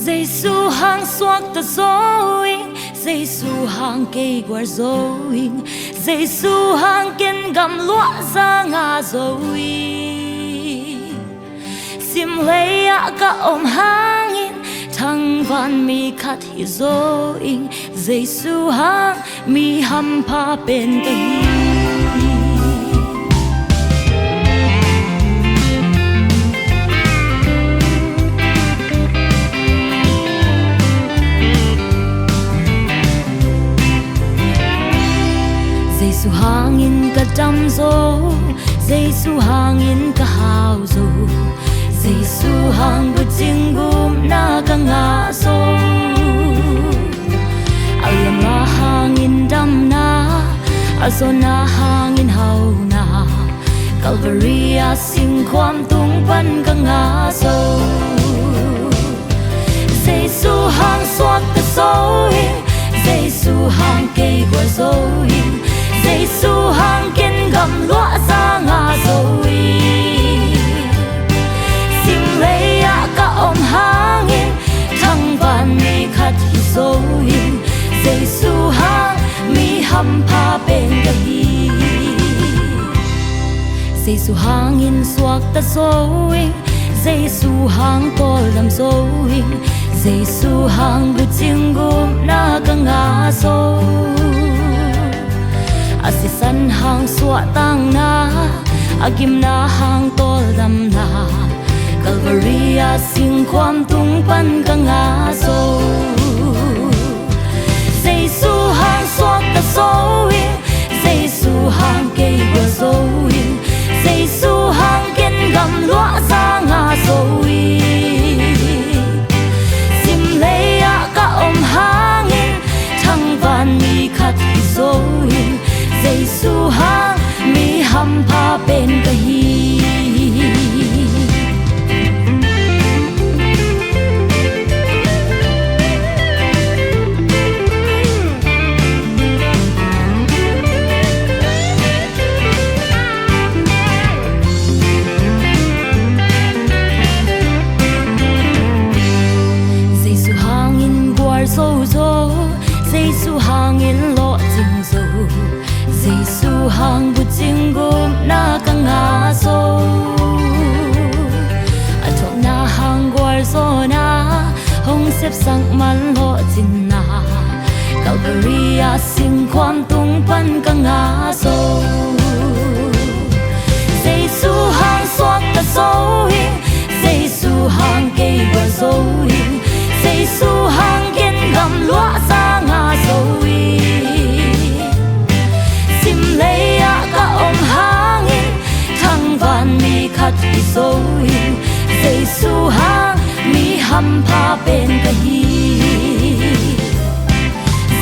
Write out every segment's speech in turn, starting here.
Giêsu hang xoạc ta dối Giêsu hang cây quả dối Giêsu hang kiên gầm lúa ra ngà dối sim lấy ạ cả ôm hang in thăng van mi khát hi dối Giêsu hang mi hầm pa bên cây Giêsu hangin ka dam zo Giêsu hangin ka hao zo Giêsu hang bu jingum na ka nga zo Ayam na hangin dam na Azo na hangin hao na Calvary a sing kwam tung pan ka nga zo Giêsu hang swat ka zo Giêsu hang cây quả zo Giêsu hang kiên gầm lúa ra ngà rồi sim lấy ạ cả ôm hang in thăng van mi khát hi rồi Giêsu hang mi hầm pa bên cây Giêsu hang in suak ta rồi Giêsu hang to làm rồi Giêsu hang bu jingum na ka nga rồi Asisan hang suwa tang na Agim na hang tol dam na Calvary a sing kwam tung pan ka nga so Giêsu hang suwa ta so Giêsu hang cây quả so Giêsu hang kiên gầm lúa ra nga so sim lấy ạ cả ôm hang in thăng van mi khát hi so Giêsu hang mi hầm pa bên cây Giêsu hang in guar zo zo Giêsu hang in lo jing zo Giêsu hang bu jingum na ka nga zo Athok na hang guar zo na Hong sep sang man lo jin na Calvary a sing kwam tung pan ka nga zo Giêsu hang suak ta zo Giêsu hang cây quả zo Giêsu hang kiên gầm lúa ra nga zo lấy ạ cả ôm hang in thăng van mi khát hi rồi Giêsu hang mi hầm pa bên cây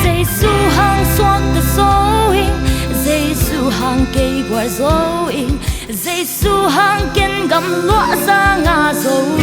Giêsu hang xoak ta rồi Giêsu hang cây quả rồi Giêsu hang kiên gầm lúa ra ngà rồi